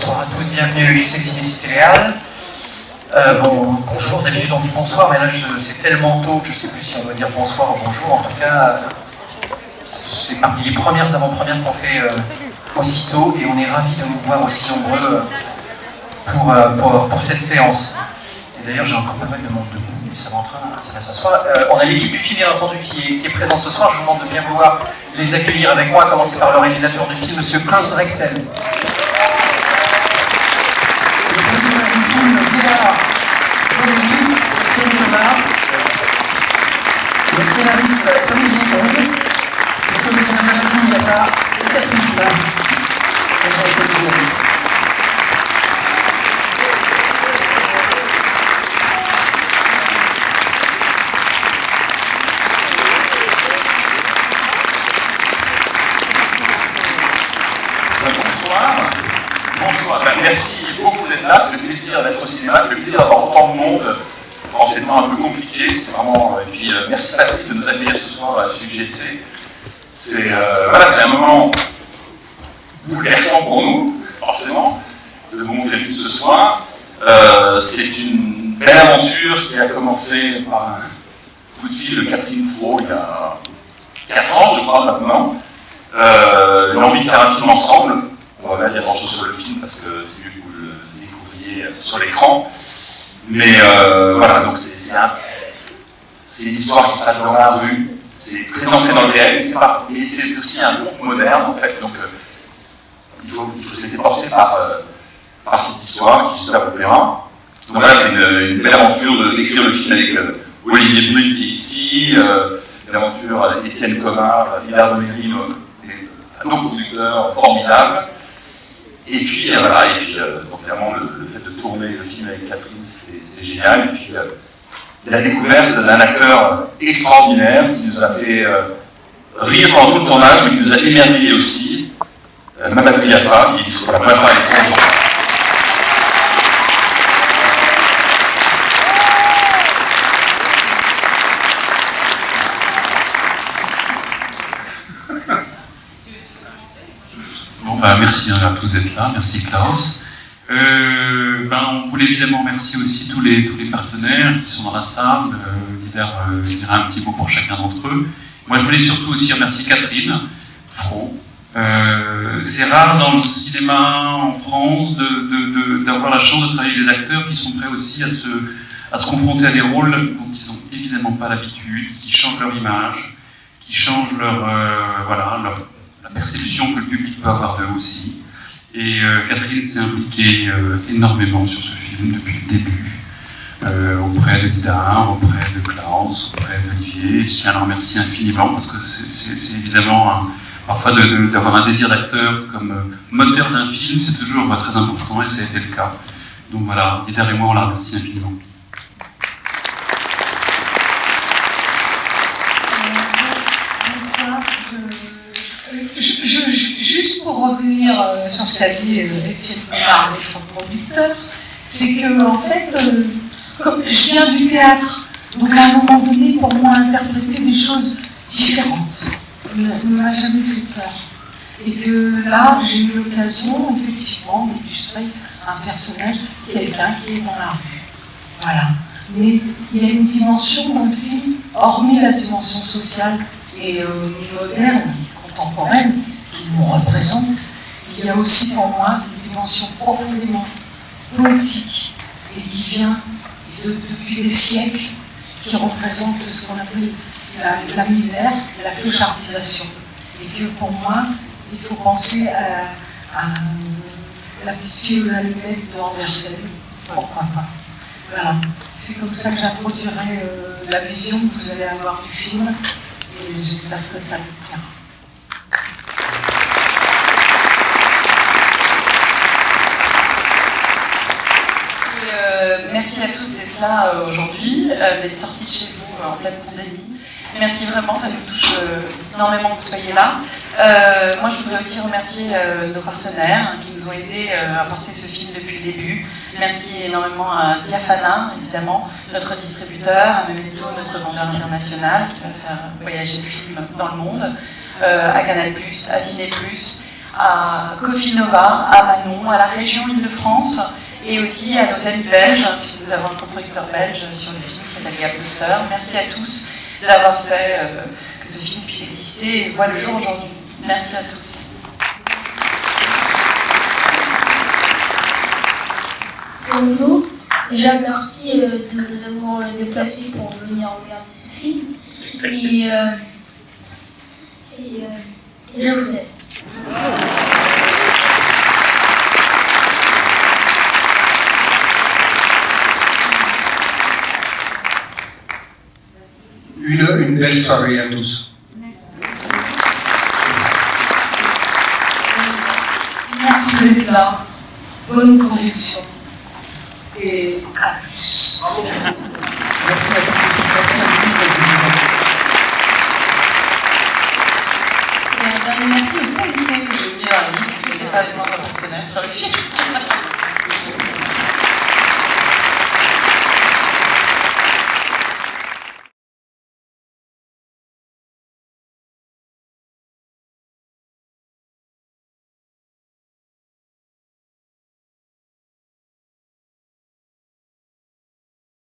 Bonsoir à tous, bienvenue chez Ciné-Cité-Réal. Bonjour, d'habitude on dit bonsoir, mais là c'est tellement tôt que je ne sais plus si on doit dire bonsoir ou bonjour. En tout cas, c'est parmi les premières avant-premières qu'on fait aussitôt, et on est ravis de vous voir aussi nombreux pour cette séance. Et d'ailleurs, j'ai encore pas mal de monde debout, mais ça va s'asseoir. On a l'équipe du film, bien entendu, qui est présente ce soir. Je vous demande de bien vouloir les accueillir avec moi, à commencer par le réalisateur du film, M. Klaus Drexel. Le scénariste Olivier Bond, le comédien Valérie Miata et Catherine Flamme. Bonsoir, merci beaucoup d'être là, c'est le plaisir d'être au cinéma, c'est le plaisir d'avoir autant de monde en ces temps un peu compliqués, c'est vraiment... Et puis merci Patrice de nous accueillir ce soir chez UGC. C'est un moment bouleversant pour nous, forcément, de vous montrer tout ce soir. C'est une belle aventure qui a commencé par un coup de fil de Catherine Fro il y a 4 ans, je crois, maintenant. L'envie de faire un film ensemble. On va pas dire grand-chose sur le film parce que c'est mieux que vous le découvriez sur l'écran. Mais voilà, donc c'est une histoire qui se passe dans la rue, c'est très ancré dans le réel, mais c'est aussi un groupe moderne en fait. Donc il faut se laisser porter par cette histoire qui, j'espère, vous plaira. Donc voilà, c'est une belle aventure d'écrire le film avec Olivier Brune qui est ici, une aventure Étienne Comard, Hidar Doméry, nos producteurs formidables. Et puis voilà, donc vraiment le fait de tourner le film avec Catherine, c'est génial. Et puis la découverte d'un acteur extraordinaire qui nous a fait rire pendant tout le tournage, mais qui nous a émerveillés aussi, Mamadou Yafa, qui pour la première fois est étrange. Merci à tous d'être là, merci Klaus. On voulait évidemment remercier aussi tous les partenaires qui sont dans la salle. Hidar dira un petit mot pour chacun d'entre eux. Moi je voulais surtout aussi remercier Catherine Fro. C'est rare dans le cinéma en France d'avoir la chance de travailler avec des acteurs qui sont prêts aussi à se confronter à des rôles dont ils n'ont évidemment pas l'habitude, qui changent leur image, qui changent la perception que le public peut avoir d'eux aussi. Et Catherine s'est impliquée énormément sur ce film depuis le début, auprès de Hidar, auprès de Klaus, auprès d'Olivier. Je tiens à la remercier infiniment parce que c'est évidemment parfois d'avoir un désir d'acteur comme moteur d'un film, c'est toujours très important et ça a été le cas. Donc voilà, Hidar et moi on la remercie infiniment. Juste pour revenir sur ce qu'a dit Étienne Comard, notre producteur, c'est que, en fait, comme je viens du théâtre, donc à un moment donné, pour moi, interpréter des choses différentes ne m'a jamais fait peur. Et que là, j'ai eu l'occasion, effectivement, d'illustrer un personnage, quelqu'un qui est dans la rue. Voilà. Mais il y a une dimension dans le film, hormis la dimension sociale et moderne, contemporaine, qui nous représente, il y a aussi pour moi une dimension profondément poétique et qui vient depuis des siècles, qui représente ce qu'on appelle la misère et la clochardisation. Et que pour moi, il faut penser à la petite fille aux allumettes de Andersen, pourquoi pas. Voilà, c'est comme ça que j'introduirai la vision que vous allez avoir du film, et j'espère que ça vous plaira. Merci à tous d'être là aujourd'hui, d'être sortis de chez vous en pleine pandémie. Merci vraiment, ça nous touche énormément que vous soyez là. Moi, je voudrais aussi remercier nos partenaires qui nous ont aidés à porter ce film depuis le début. Merci énormément à Diafana, évidemment, notre distributeur, à Memento, notre vendeur international qui va faire voyager le film dans le monde, à Canal+, à Ciné+, à Cofinova, à Manon, à la région Île-de-France et aussi à nos amis belges, puisque nous avons un coproducteur belge sur le film qui s'appelle Gap Booster. Merci à tous d'avoir fait que ce film puisse exister et voit le jour aujourd'hui. Merci à tous. Bonjour, déjà merci de nous avoir déplacés pour venir regarder ce film. Et je vous aime. Une belle soirée à tous. Merci d'être là. Bonne projection. Et à plus. Merci à tous. Et un dernier merci au CNC que j'ai oublié dans la liste, qui n'était pas des membres partenaires sur le film.